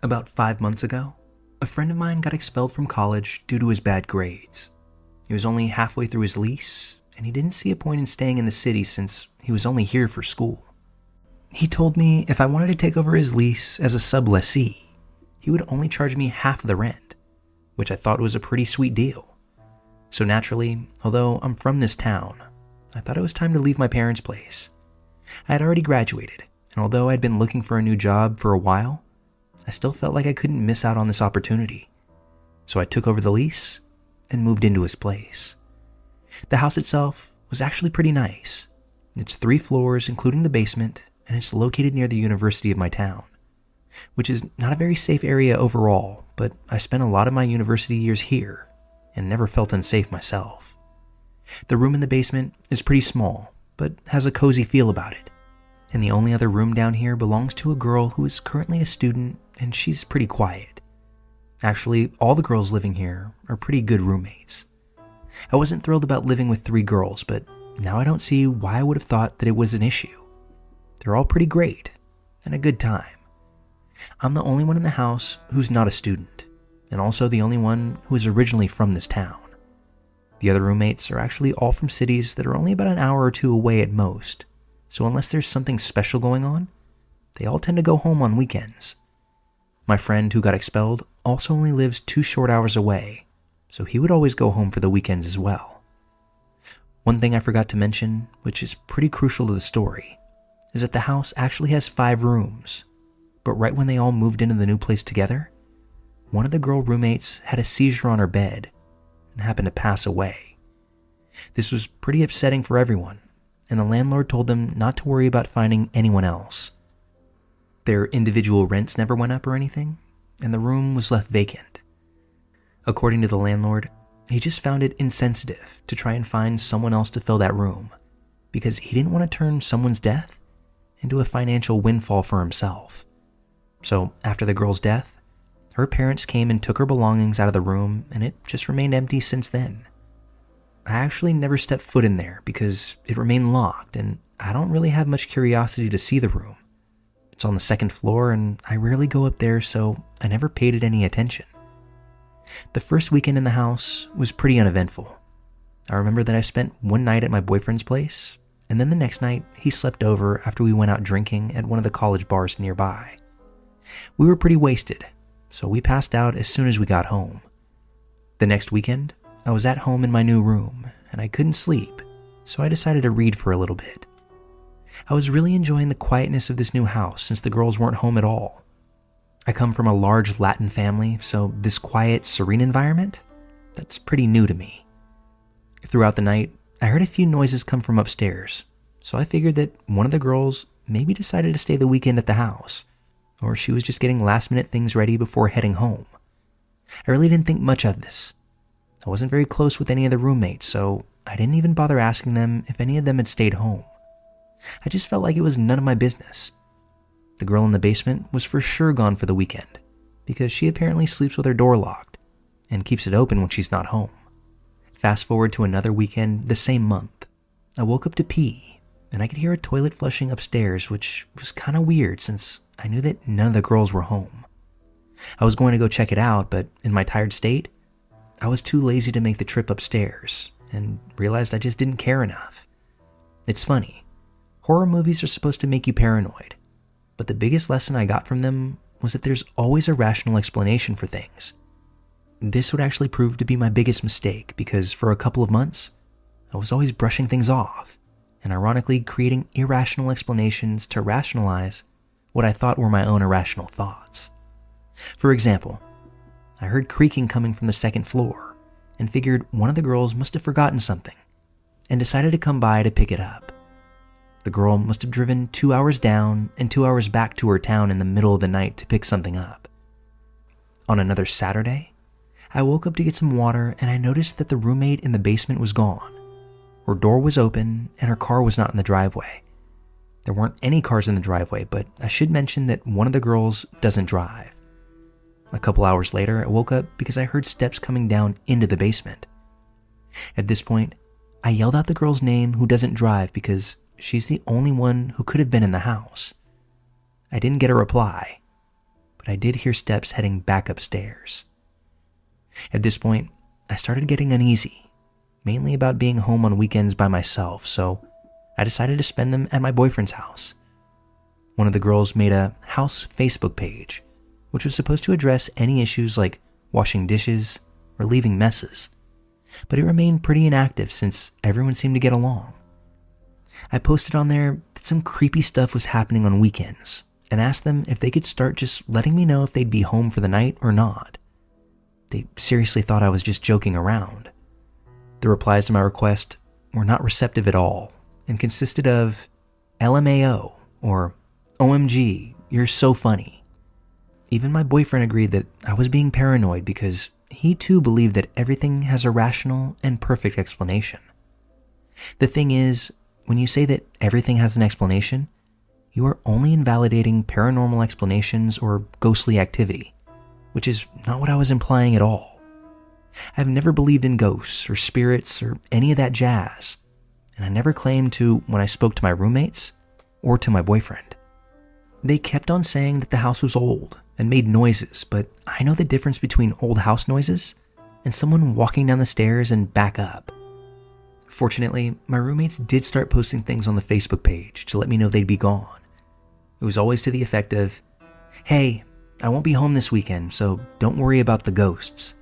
About 5 months ago, a friend of mine got expelled from college due to his bad grades. He was only halfway through his lease, and he didn't see a point in staying in the city since he was only here for school. He told me if I wanted to take over his lease as a sublessee, he would only charge me half the rent, which I thought was a pretty sweet deal. So naturally, although I'm from this town, I thought it was time to leave my parents' place. I had already graduated, and although I'd been looking for a new job for a while, I still felt like I couldn't miss out on this opportunity. So I took over the lease and moved into his place. The house itself was actually pretty nice. It's 3 floors, including the basement, and it's located near the university of my town, which is not a very safe area overall, but I spent a lot of my university years here and never felt unsafe myself. The room in the basement is pretty small, but has a cozy feel about it. And the only other room down here belongs to a girl who is currently a student, and she's pretty quiet. Actually, all the girls living here are pretty good roommates. I wasn't thrilled about living with 3 girls, but now I don't see why I would have thought that it was an issue. They're all pretty great and a good time. I'm the only one in the house who's not a student, and also the only one who is originally from this town. The other roommates are actually all from cities that are only about an hour or 2 away at most, so unless there's something special going on, they all tend to go home on weekends. My friend who got expelled also only lives 2 short hours away, so he would always go home for the weekends as well. One thing I forgot to mention, which is pretty crucial to the story, is that the house actually has 5 rooms, but right when they all moved into the new place together, one of the girl roommates had a seizure on her bed and happened to pass away. This was pretty upsetting for everyone, and the landlord told them not to worry about finding anyone else. Their individual rents never went up or anything, and the room was left vacant. According to the landlord, he just found it insensitive to try and find someone else to fill that room, because he didn't want to turn someone's death into a financial windfall for himself. So after the girl's death, her parents came and took her belongings out of the room, and it just remained empty since then. I actually never stepped foot in there because it remained locked, and I don't really have much curiosity to see the room. It's on the 2nd floor, and I rarely go up there, so I never paid it any attention. The first weekend in the house was pretty uneventful. I remember that I spent one night at my boyfriend's place, and then the next night he slept over after we went out drinking at one of the college bars nearby. We were pretty wasted, so we passed out as soon as we got home. The next weekend, I was at home in my new room, and I couldn't sleep, so I decided to read for a little bit. I was really enjoying the quietness of this new house since the girls weren't home at all. I come from a large Latin family, so this quiet, serene environment, that's pretty new to me. Throughout the night, I heard a few noises come from upstairs, so I figured that one of the girls maybe decided to stay the weekend at the house, or she was just getting last-minute things ready before heading home. I really didn't think much of this. I wasn't very close with any of the roommates, so I didn't even bother asking them if any of them had stayed home. I just felt like it was none of my business. The girl in the basement was for sure gone for the weekend, because she apparently sleeps with her door locked and keeps it open when she's not home. Fast forward to another weekend the same month. I woke up to pee, and I could hear a toilet flushing upstairs, which was kind of weird since I knew that none of the girls were home. I was going to go check it out, but in my tired state, I was too lazy to make the trip upstairs and realized I just didn't care enough. It's funny. Horror movies are supposed to make you paranoid, but the biggest lesson I got from them was that there's always a rational explanation for things. This would actually prove to be my biggest mistake because for a couple of months, I was always brushing things off and ironically creating irrational explanations to rationalize what I thought were my own irrational thoughts. For example, I heard creaking coming from the 2nd floor and figured one of the girls must have forgotten something and decided to come by to pick it up. The girl must have driven 2 hours down and 2 hours back to her town in the middle of the night to pick something up. On another Saturday, I woke up to get some water and I noticed that the roommate in the basement was gone. Her door was open and her car was not in the driveway. There weren't any cars in the driveway, but I should mention that one of the girls doesn't drive. A couple hours later, I woke up because I heard steps coming down into the basement. At this point, I yelled out the girl's name who doesn't drive because she's the only one who could have been in the house. I didn't get a reply, but but I did hear steps heading back upstairs. At this point, I started getting uneasy, mainly about being home on weekends by myself, so I decided to spend them at my boyfriend's house. One of the girls made a house Facebook page, which was supposed to address any issues like washing dishes or leaving messes, but it remained pretty inactive since everyone seemed to get along. I posted on there that some creepy stuff was happening on weekends and asked them if they could start just letting me know if they'd be home for the night or not. They seriously thought I was just joking around. The replies to my request were not receptive at all and consisted of LMAO or OMG, you're so funny. Even my boyfriend agreed that I was being paranoid because he too believed that everything has a rational and perfect explanation. The thing is, when you say that everything has an explanation, you are only invalidating paranormal explanations or ghostly activity, which is not what I was implying at all. I've never believed in ghosts or spirits or any of that jazz, and I never claimed to when I spoke to my roommates or to my boyfriend. They kept on saying that the house was old and made noises, but I know the difference between old house noises and someone walking down the stairs and back up. Fortunately, my roommates did start posting things on the Facebook page to let me know they'd be gone. It was always to the effect of, "Hey, I won't be home this weekend, so don't worry about the ghosts."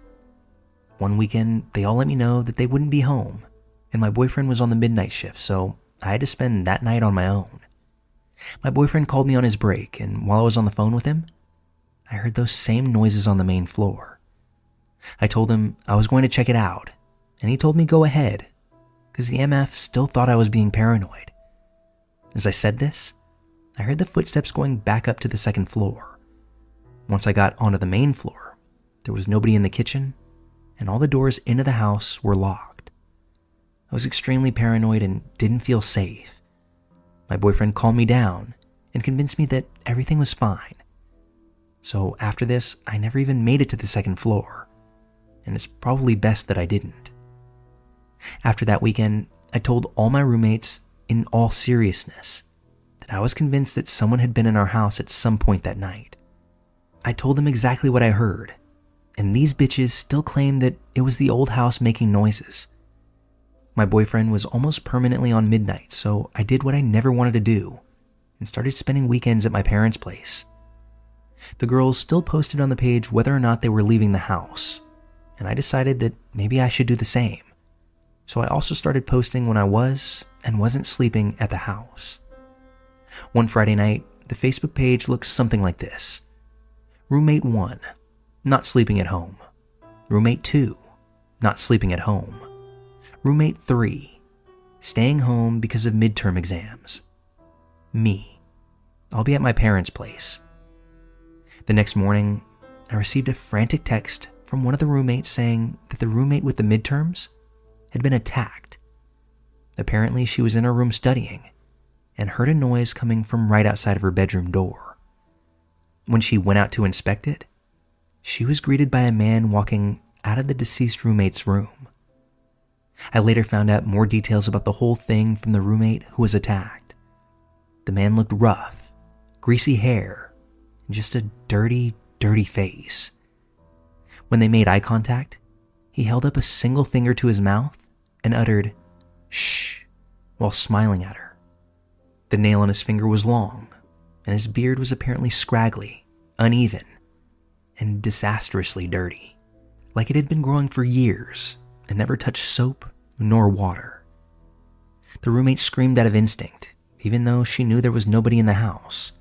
One weekend, they all let me know that they wouldn't be home, and my boyfriend was on the midnight shift, so I had to spend that night on my own. My boyfriend called me on his break, and while I was on the phone with him, I heard those same noises on the main floor. I told him I was going to check it out, and he told me go ahead, because the MF still thought I was being paranoid. As I said this, I heard the footsteps going back up to the second floor. Once I got onto the main floor, there was nobody in the kitchen, and all the doors into the house were locked. I was extremely paranoid and didn't feel safe. My boyfriend calmed me down and convinced me that everything was fine. So after this, I never even made it to the second floor, and it's probably best that I didn't. After that weekend, I told all my roommates, in all seriousness, that I was convinced that someone had been in our house at some point that night. I told them exactly what I heard, and these bitches still claimed that it was the old house making noises. My boyfriend was almost permanently on midnight, so I did what I never wanted to do and started spending weekends at my parents' place. The girls still posted on the page whether or not they were leaving the house, and I decided that maybe I should do the same. So I also started posting when I was and wasn't sleeping at the house. One Friday night, the Facebook page looks something like this. Roommate 1, not sleeping at home. Roommate 2, not sleeping at home. Roommate 3, staying home because of midterm exams. Me, I'll be at my parents' place. The next morning, I received a frantic text from one of the roommates saying that the roommate with the midterms had been attacked. Apparently, she was in her room studying and heard a noise coming from right outside of her bedroom door. When she went out to inspect it, she was greeted by a man walking out of the deceased roommate's room. I later found out more details about the whole thing from the roommate who was attacked. The man looked rough, greasy hair, and just a dirty, dirty face. When they made eye contact, he held up a single finger to his mouth and uttered, "Shh," while smiling at her. The nail on his finger was long, and his beard was apparently scraggly, uneven, and disastrously dirty, like it had been growing for years and never touched soap nor water. The roommate screamed out of instinct, even though she knew there was nobody in the house.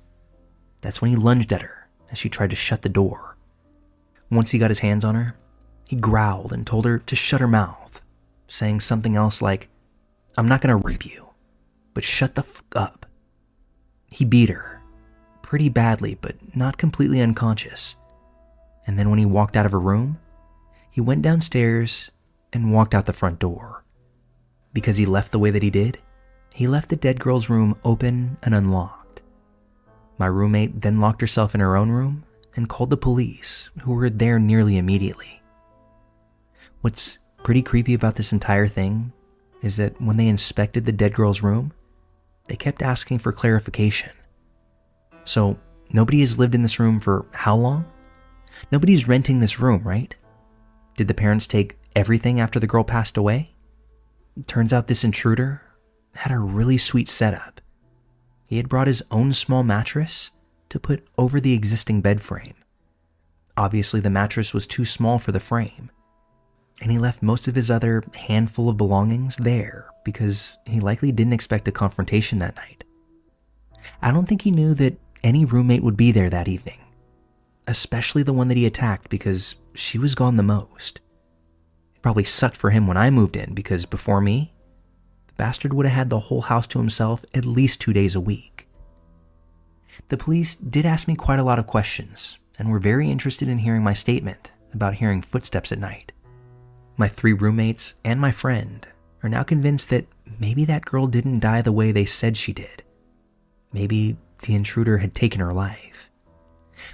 That's when he lunged at her as she tried to shut the door. Once he got his hands on her, he growled and told her to shut her mouth, saying something else like, "I'm not gonna rape you, but shut the f*** up." He beat her, pretty badly but not completely unconscious. And then when he walked out of her room, he went downstairs and walked out the front door. Because he left the way that he did, he left the dead girl's room open and unlocked. My roommate then locked herself in her own room and called the police, who were there nearly immediately. What's pretty creepy about this entire thing is that when they inspected the dead girl's room, they kept asking for clarification. So nobody has lived in this room for how long? Nobody's renting this room, right? Did the parents take everything after the girl passed away? Turns out this intruder had a really sweet setup. He had brought his own small mattress to put over the existing bed frame. Obviously, the mattress was too small for the frame, and he left most of his other handful of belongings there because he likely didn't expect a confrontation that night. I don't think he knew that any roommate would be there that evening, especially the one that he attacked because she was gone the most. It probably sucked for him when I moved in because before me, the bastard would have had the whole house to himself at least 2 days a week. The police did ask me quite a lot of questions and were very interested in hearing my statement about hearing footsteps at night. My 3 roommates and my friend are now convinced that maybe that girl didn't die the way they said she did. Maybe the intruder had taken her life.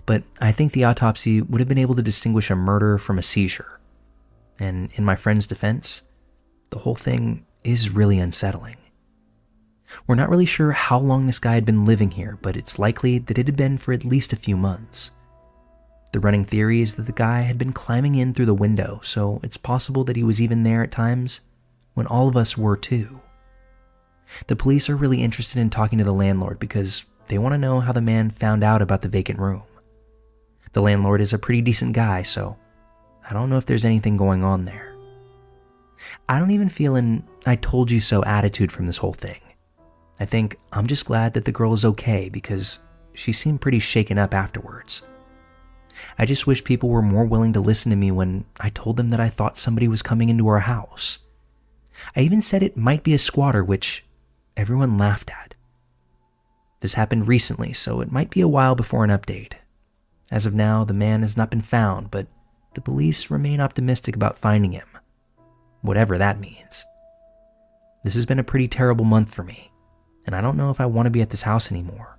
But I think the autopsy would have been able to distinguish a murder from a seizure. And in my friend's defense, the whole thing is really unsettling. We're not really sure how long this guy had been living here, but it's likely that it had been for at least a few months. The running theory is that the guy had been climbing in through the window, so it's possible that he was even there at times when all of us were too. The police are really interested in talking to the landlord because they want to know how the man found out about the vacant room. The landlord is a pretty decent guy, so I don't know if there's anything going on there. I don't even feel an "I told you so" attitude from this whole thing. I think I'm just glad that the girl is okay because she seemed pretty shaken up afterwards. I just wish people were more willing to listen to me when I told them that I thought somebody was coming into our house. I even said it might be a squatter, which everyone laughed at. This happened recently, so it might be a while before an update. As of now, the man has not been found, but the police remain optimistic about finding him, whatever that means. This has been a pretty terrible month for me, and I don't know if I want to be at this house anymore.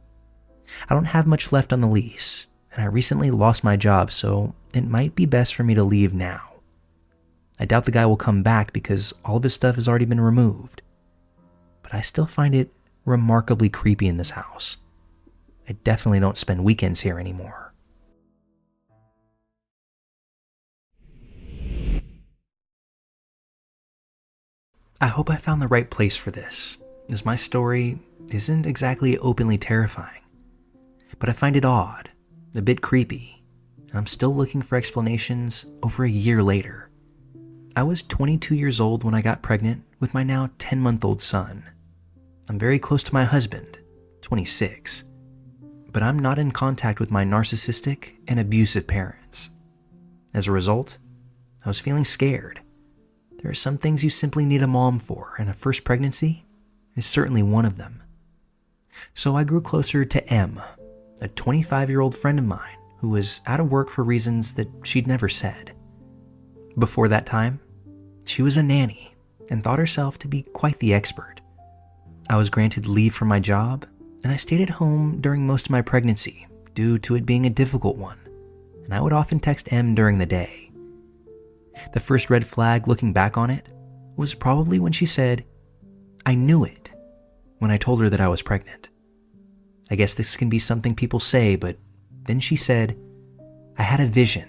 I don't have much left on the lease, and I recently lost my job, so it might be best for me to leave now. I doubt the guy will come back because all of his stuff has already been removed, but I still find it remarkably creepy in this house. I definitely don't spend weekends here anymore. I hope I found the right place for this, as my story isn't exactly openly terrifying, but I find it odd, a bit creepy, and I'm still looking for explanations over a year later. I was 22 years old when I got pregnant with my now 10-month-old son. I'm very close to my husband, 26, but I'm not in contact with my narcissistic and abusive parents. As a result, I was feeling scared. There are some things you simply need a mom for, and a first pregnancy is certainly one of them. So I grew closer to Em, a 25-year-old friend of mine who was out of work for reasons that she'd never said. Before that time, she was a nanny and thought herself to be quite the expert. I was granted leave from my job, and I stayed at home during most of my pregnancy due to it being a difficult one, and I would often text Em during the day. The first red flag looking back on it was probably when she said, "I knew it," when I told her that I was pregnant. I guess this can be something people say, but then she said, "I had a vision.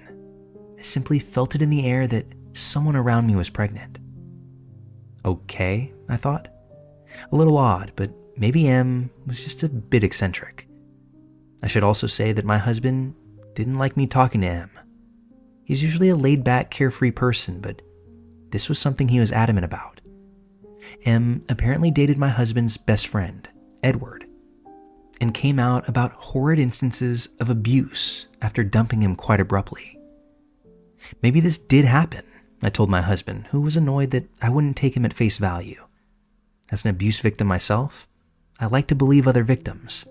I simply felt it in the air that someone around me was pregnant." Okay, I thought. A little odd, but maybe Em was just a bit eccentric. I should also say that my husband didn't like me talking to Em. He's usually a laid-back, carefree person, but this was something he was adamant about. Em apparently dated my husband's best friend, Edward, and came out about horrid instances of abuse after dumping him quite abruptly. Maybe this did happen, I told my husband, who was annoyed that I wouldn't take him at face value. As an abuse victim myself, I like to believe other victims.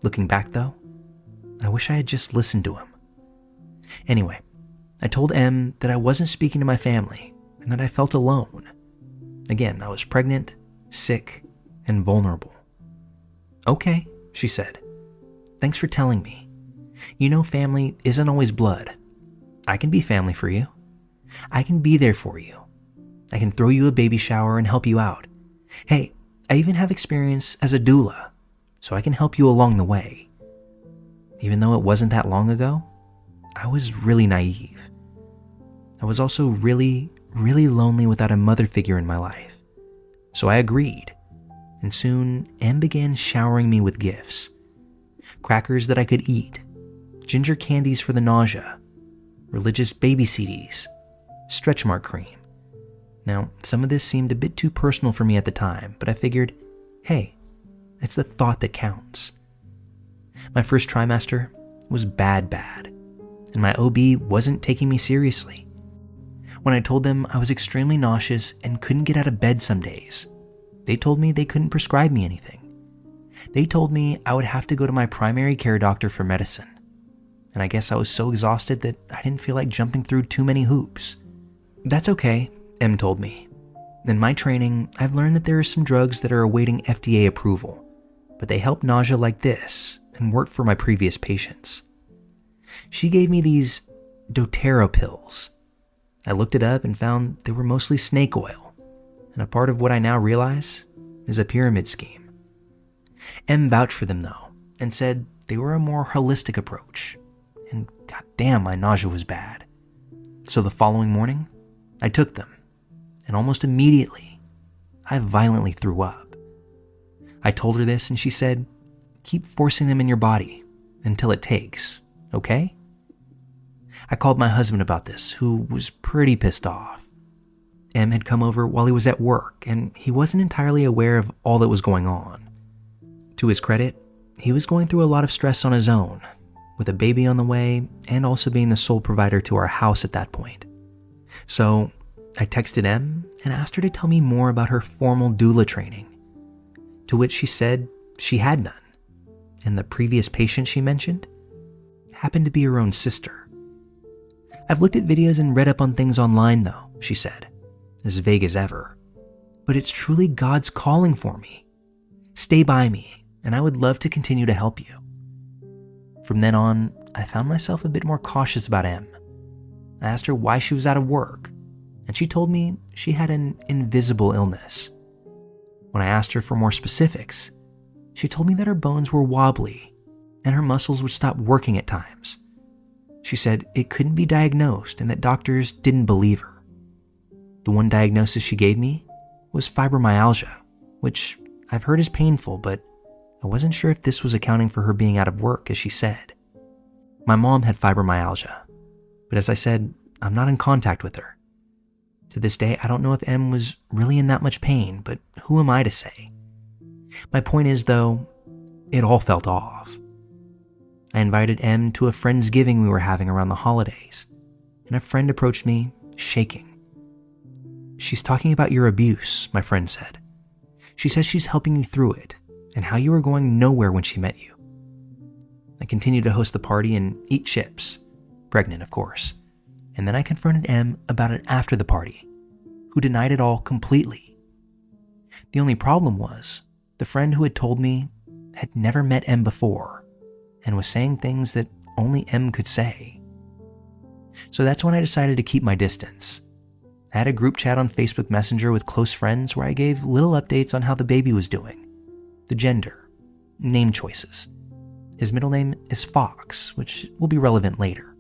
Looking back though, I wish I had just listened to him. Anyway, I told Em that I wasn't speaking to my family and that I felt alone. Again, I was pregnant, sick, and vulnerable. "Okay," she said. "Thanks for telling me. You know, family isn't always blood. I can be family for you. I can be there for you. I can throw you a baby shower and help you out. Hey, I even have experience as a doula, so I can help you along the way. even though it wasn't that long ago, I was really naive. I was also really, really lonely without a mother figure in my life. So I agreed, and soon Em began showering me with gifts. Crackers that I could eat, ginger candies for the nausea, religious baby CDs, stretch mark cream. Now, some of this seemed a bit too personal for me at the time, but I figured, hey, it's the thought that counts. My first trimester was bad, and my OB wasn't taking me seriously. When I told them I was extremely nauseous and couldn't get out of bed some days, they told me they couldn't prescribe me anything. They told me I would have to go to my primary care doctor for medicine. And I guess I was so exhausted that I didn't feel like jumping through too many hoops. That's okay, Em told me. In my training, I've learned that there are some drugs that are awaiting FDA approval, but they help nausea like this and worked for my previous patients. She gave me these doTERRA pills. I looked it up and found they were mostly snake oil, and a part of what I now realize is a pyramid scheme. Em vouched for them though, and said they were a more holistic approach, and goddamn, my nausea was bad. So the following morning, I took them, and almost immediately, I violently threw up. I told her this and she said, keep forcing them in your body until it takes, okay? I called my husband about this, who was pretty pissed off. Em had come over while he was at work, and he wasn't entirely aware of all that was going on. To his credit, he was going through a lot of stress on his own, with a baby on the way and also being the sole provider to our house at that point. So I texted Em and asked her to tell me more about her formal doula training, to which she said she had none, and the previous patient she mentioned happened to be her own sister. I've looked at videos and read up on things online though, she said, as vague as ever, but it's truly God's calling for me. Stay by me, and I would love to continue to help you. From then on, I found myself a bit more cautious about Em. I asked her why she was out of work, and she told me she had an invisible illness. When I asked her for more specifics, she told me that her bones were wobbly and her muscles would stop working at times. She said it couldn't be diagnosed and that doctors didn't believe her. The one diagnosis she gave me was fibromyalgia, which I've heard is painful, but I wasn't sure if this was accounting for her being out of work, as she said. My mom had fibromyalgia, but as I said, I'm not in contact with her. To this day, I don't know if Em was really in that much pain, but who am I to say? My point is, though, it all felt off. I invited Em to a Friendsgiving we were having around the holidays, and a friend approached me, shaking. She's talking about your abuse, my friend said. She says she's helping you through it, and how you were going nowhere when she met you. I continued to host the party and eat chips, pregnant of course, and then I confronted Em about it after the party, who denied it all completely. The only problem was, the friend who had told me had never met Em before, and was saying things that only Em could say. So that's when I decided to keep my distance. I had a group chat on Facebook Messenger with close friends where I gave little updates on how the baby was doing, the gender, name choices. His middle name is Fox, which will be relevant later.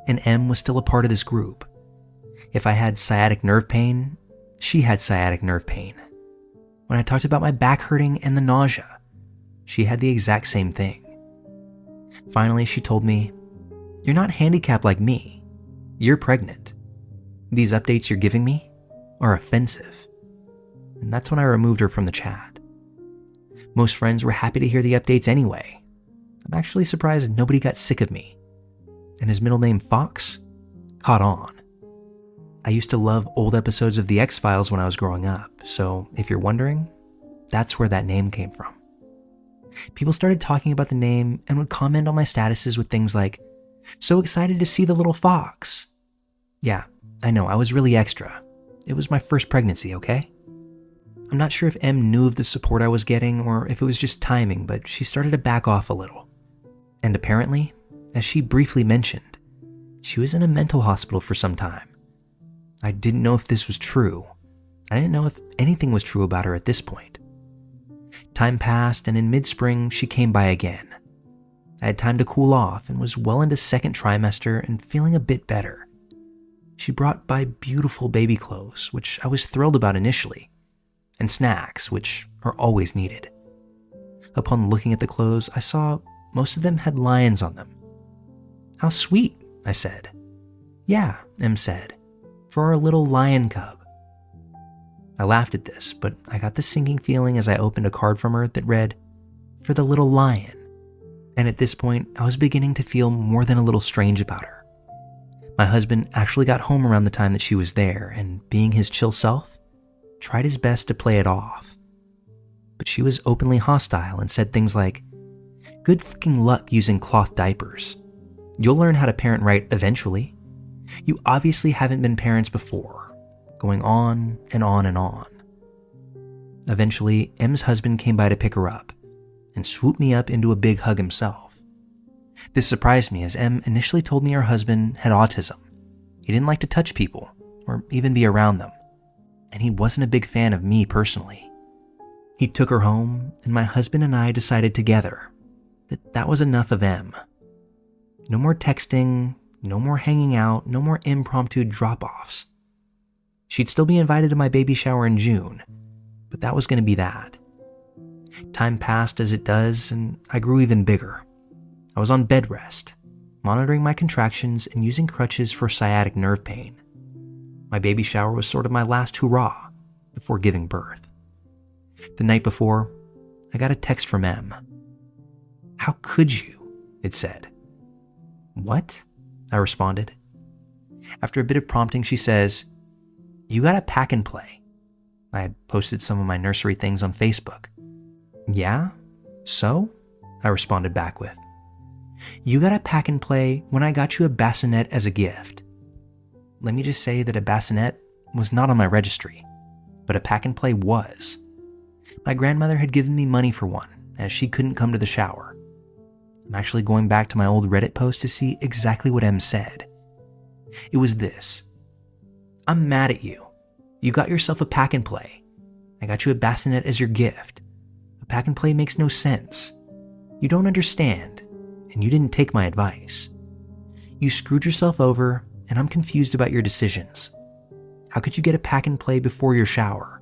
And Em was still a part of this group. If I had sciatic nerve pain, she had sciatic nerve pain. When I talked about my back hurting and the nausea, she had the exact same thing. Finally, she told me, "You're not handicapped like me. You're pregnant. These updates you're giving me are offensive." And that's when I removed her from the chat. Most friends were happy to hear the updates anyway. I'm actually surprised nobody got sick of me. And his middle name, Fox, caught on. I used to love old episodes of The X-Files when I was growing up, so if you're wondering, that's where that name came from. People started talking about the name and would comment on my statuses with things like, "So excited to see the little fox." Yeah, I know, I was really extra. It was my first pregnancy, okay? I'm not sure if Em knew of the support I was getting or if it was just timing, but she started to back off a little. And apparently, as she briefly mentioned, she was in a mental hospital for some time. I didn't know if this was true. I didn't know if anything was true about her at this point. Time passed, and in mid-spring, she came by again. I had time to cool off and was well into second trimester and feeling a bit better. She brought by beautiful baby clothes, which I was thrilled about initially, and snacks, which are always needed. Upon looking at the clothes, I saw most of them had lions on them. "How sweet," I said. "Yeah," Em said, "for our little lion cub." I laughed at this, but I got the sinking feeling as I opened a card from her that read, "For the little lion." And at this point, I was beginning to feel more than a little strange about her. My husband actually got home around the time that she was there, and being his chill self, tried his best to play it off. But she was openly hostile and said things like, "Good fucking luck using cloth diapers. You'll learn how to parent right eventually. You obviously haven't been parents before," going on and on and on. Eventually, Em's husband came by to pick her up and swooped me up into a big hug himself. This surprised me as Em initially told me her husband had autism. He didn't like to touch people or even be around them, and he wasn't a big fan of me personally. He took her home, and my husband and I decided together that that was enough of Em. No more texting, no more hanging out, no more impromptu drop-offs. She'd still be invited to my baby shower in June, but that was going to be that. Time passed as it does, and I grew even bigger. I was on bed rest, monitoring my contractions and using crutches for sciatic nerve pain. My baby shower was sort of my last hurrah before giving birth. The night before, I got a text from Em. "How could you?" it said. "What?" I responded. After a bit of prompting, she says, "You gotta pack and play." I had posted some of my nursery things on Facebook. "Yeah? So?" I responded back with, "You gotta pack and play when I got you a bassinet as a gift." Let me just say that a bassinet was not on my registry, but a pack and play was. My grandmother had given me money for one, as she couldn't come to the shower. I'm actually going back to my old Reddit post to see exactly what Em said. It was this: "I'm mad at you. You got yourself a pack and play. I got you a bassinet as your gift. A pack and play makes no sense. You don't understand, and you didn't take my advice. You screwed yourself over, and I'm confused about your decisions. How could you get a pack and play before your shower?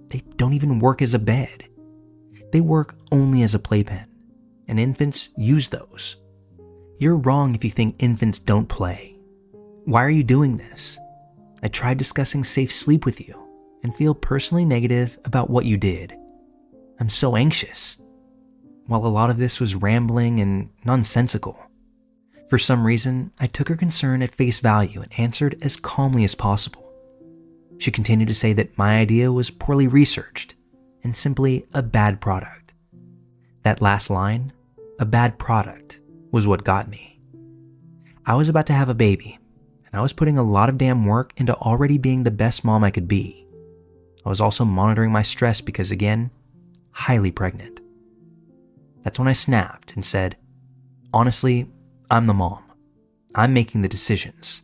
They don't even work as a bed. They work only as a playpen, and infants use those. You're wrong if you think infants don't play. Why are you doing this? I tried discussing safe sleep with you and feel personally negative about what you did. I'm so anxious." While a lot of this was rambling and nonsensical, for some reason, I took her concern at face value and answered as calmly as possible. She continued to say that my idea was poorly researched and simply a bad product. That last line, "a bad product," was what got me. I was about to have a baby, and I was putting a lot of damn work into already being the best mom I could be. I was also monitoring my stress because, again, highly pregnant. That's when I snapped and said, "Honestly, I'm the mom. I'm making the decisions.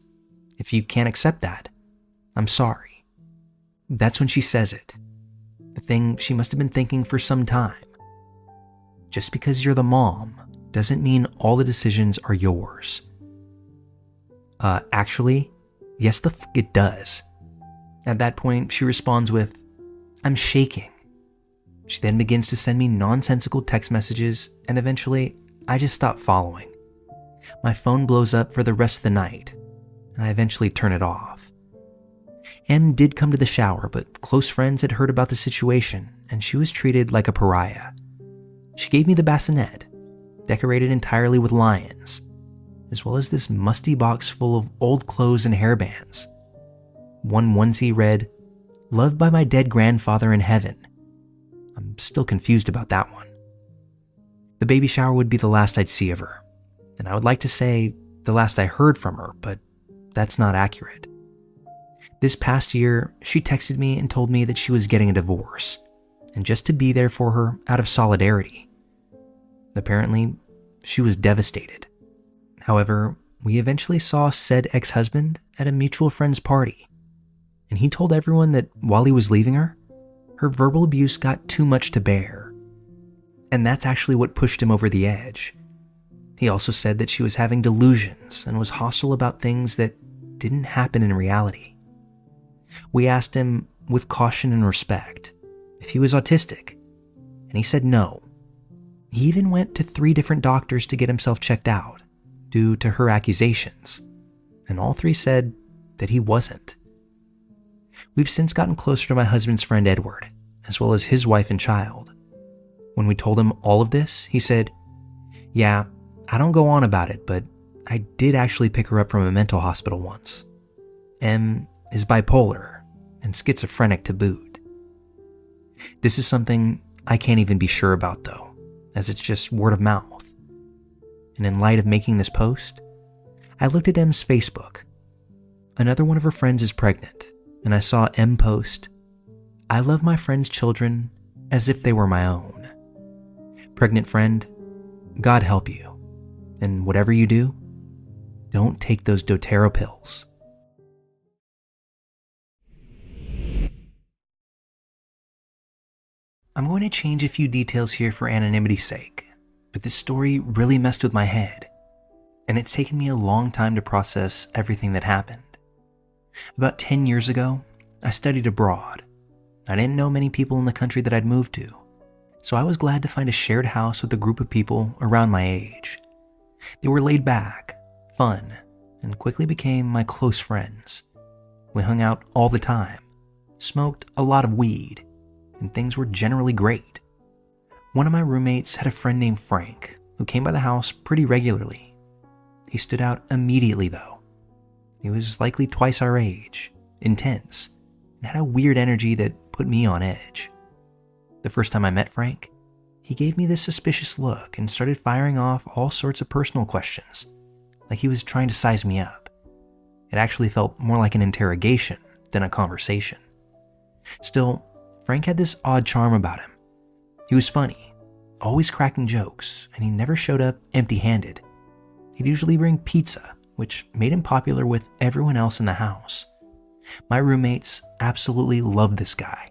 If you can't accept that, I'm sorry." That's when she says it, the thing she must have been thinking for some time. Just because you're the mom doesn't mean all the decisions are yours. Actually, yes the fuck it does. At that point, she responds with, "I'm shaking." She then begins to send me nonsensical text messages, and eventually, I just stop following. My phone blows up for the rest of the night, and I eventually turn it off. Em did come to the shower, but close friends had heard about the situation, and she was treated like a pariah. She gave me the bassinet, decorated entirely with lions, as well as this musty box full of old clothes and hairbands. One onesie read, "Loved by my dead grandfather in heaven." I'm still confused about that one. The baby shower would be the last I'd see of her, and I would like to say the last I heard from her, but that's not accurate. This past year, she texted me and told me that she was getting a divorce, and just to be there for her out of solidarity. Apparently, she was devastated. However, we eventually saw said ex-husband at a mutual friend's party, and he told everyone that while he was leaving her, her verbal abuse got too much to bear. And that's actually what pushed him over the edge. He also said that she was having delusions and was hostile about things that didn't happen in reality. We asked him, with caution and respect, if he was autistic, and he said no. He even went to 3 different doctors to get himself checked out due to her accusations, and all 3 said that he wasn't. We've since gotten closer to my husband's friend Edward, as well as his wife and child. When we told him all of this, he said, "Yeah, I don't go on about it, but I did actually pick her up from a mental hospital once. M is bipolar and schizophrenic to boot." This is something I can't even be sure about though, as it's just word of mouth. And in light of making this post, I looked at M's Facebook. Another one of her friends is pregnant, and I saw M post, "I love my friend's children as if they were my own." Pregnant friend, God help you. And whatever you do, don't take those doTERRA pills. I'm going to change a few details here for anonymity's sake, but this story really messed with my head, and it's taken me a long time to process everything that happened. About 10 years ago, I studied abroad. I didn't know many people in the country that I'd moved to, so I was glad to find a shared house with a group of people around my age. They were laid back, fun, and quickly became my close friends. We hung out all the time, smoked a lot of weed, and things were generally great. One of my roommates had a friend named Frank who came by the house pretty regularly. He stood out immediately though. He was likely twice our age, intense, and had a weird energy that put me on edge. The first time I met Frank, he gave me this suspicious look and started firing off all sorts of personal questions, like he was trying to size me up. It actually felt more like an interrogation than a conversation. Still, Frank had this odd charm about him. He was funny, always cracking jokes, and he never showed up empty-handed. He'd usually bring pizza, which made him popular with everyone else in the house. My roommates absolutely loved this guy.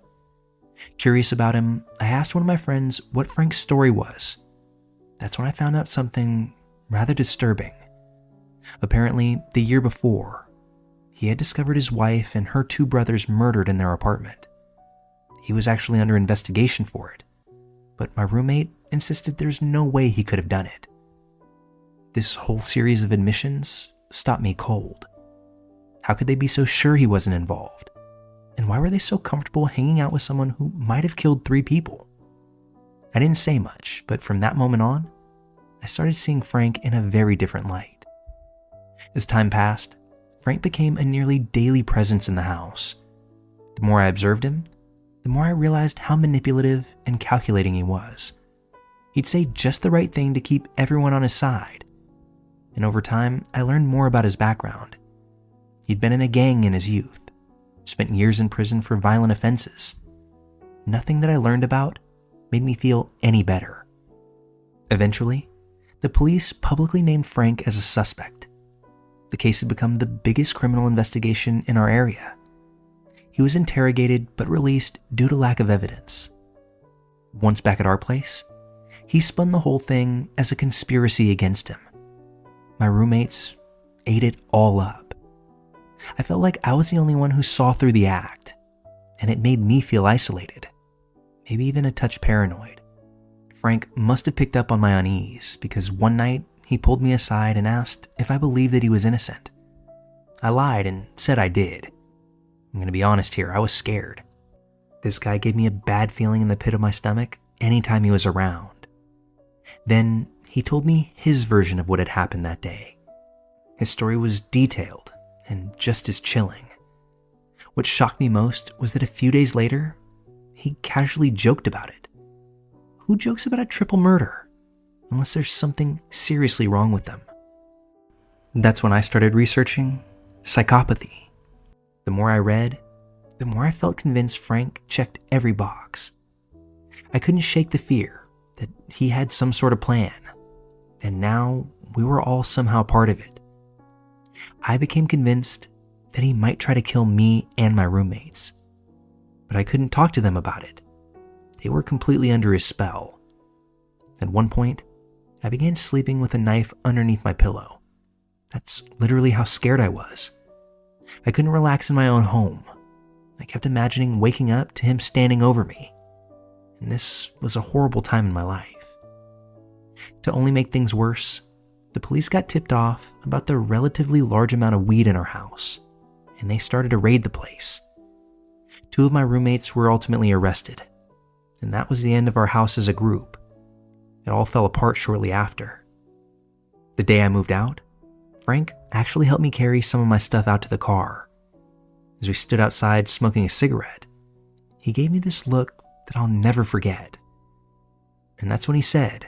Curious about him, I asked one of my friends what Frank's story was. That's when I found out something rather disturbing. Apparently, the year before, he had discovered his wife and her 2 brothers murdered in their apartment. He was actually under investigation for it, but my roommate insisted there's no way he could have done it. This whole series of admissions stopped me cold. How could they be so sure he wasn't involved? And why were they so comfortable hanging out with someone who might have killed 3 people? I didn't say much, but from that moment on, I started seeing Frank in a very different light. As time passed, Frank became a nearly daily presence in the house. The more I observed him, the more I realized how manipulative and calculating he was. He'd say just the right thing to keep everyone on his side. And over time, I learned more about his background. He'd been in a gang in his youth, spent years in prison for violent offenses. Nothing that I learned about made me feel any better. Eventually, the police publicly named Frank as a suspect. The case had become the biggest criminal investigation in our area. He was interrogated but released due to lack of evidence. Once back at our place, he spun the whole thing as a conspiracy against him. My roommates ate it all up. I felt like I was the only one who saw through the act, and it made me feel isolated, maybe even a touch paranoid. Frank must have picked up on my unease because one night he pulled me aside and asked if I believed that he was innocent. I lied and said I did. I'm going to be honest here, I was scared. This guy gave me a bad feeling in the pit of my stomach anytime he was around. Then he told me his version of what had happened that day. His story was detailed and just as chilling. What shocked me most was that a few days later, he casually joked about it. Who jokes about a triple murder unless there's something seriously wrong with them? That's when I started researching psychopathy. The more I read, the more I felt convinced Frank checked every box. I couldn't shake the fear that he had some sort of plan, and now we were all somehow part of it. I became convinced that he might try to kill me and my roommates, but I couldn't talk to them about it. They were completely under his spell. At one point, I began sleeping with a knife underneath my pillow. That's literally how scared I was. I couldn't relax in my own home. I kept imagining waking up to him standing over me. And this was a horrible time in my life. To only make things worse, the police got tipped off about the relatively large amount of weed in our house, and they started to raid the place. 2 of my roommates were ultimately arrested, and that was the end of our house as a group. It all fell apart shortly after. The day I moved out, Frank actually helped me carry some of my stuff out to the car. As we stood outside smoking a cigarette, he gave me this look that I'll never forget. And that's when he said,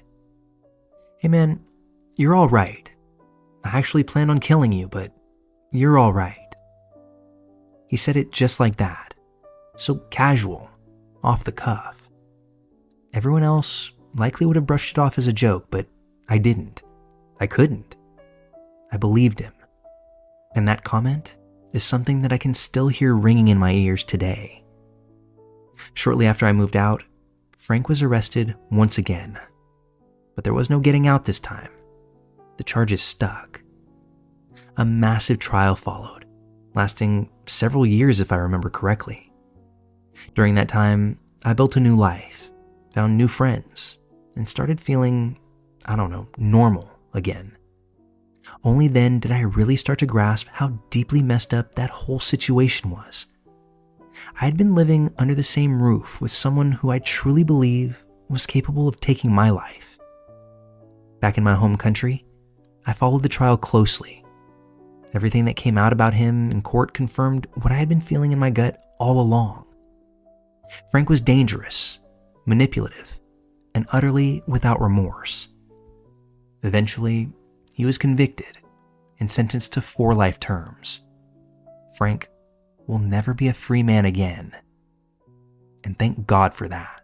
"Hey man, you're all right. I actually planned on killing you, but you're all right." He said it just like that, so casual, off the cuff. Everyone else likely would have brushed it off as a joke, but I didn't. I couldn't. I believed him. And that comment is something that I can still hear ringing in my ears today. Shortly after I moved out, Frank was arrested once again. But there was no getting out this time. The charges stuck. A massive trial followed, lasting several years if I remember correctly. During that time, I built a new life, found new friends, and started feeling, normal again. Only then did I really start to grasp how deeply messed up that whole situation was. I had been living under the same roof with someone who I truly believe was capable of taking my life. Back in my home country, I followed the trial closely. Everything that came out about him in court confirmed what I had been feeling in my gut all along. Frank was dangerous, manipulative, and utterly without remorse. Eventually, he was convicted and sentenced to 4 life terms. Frank will never be a free man again. And thank God for that.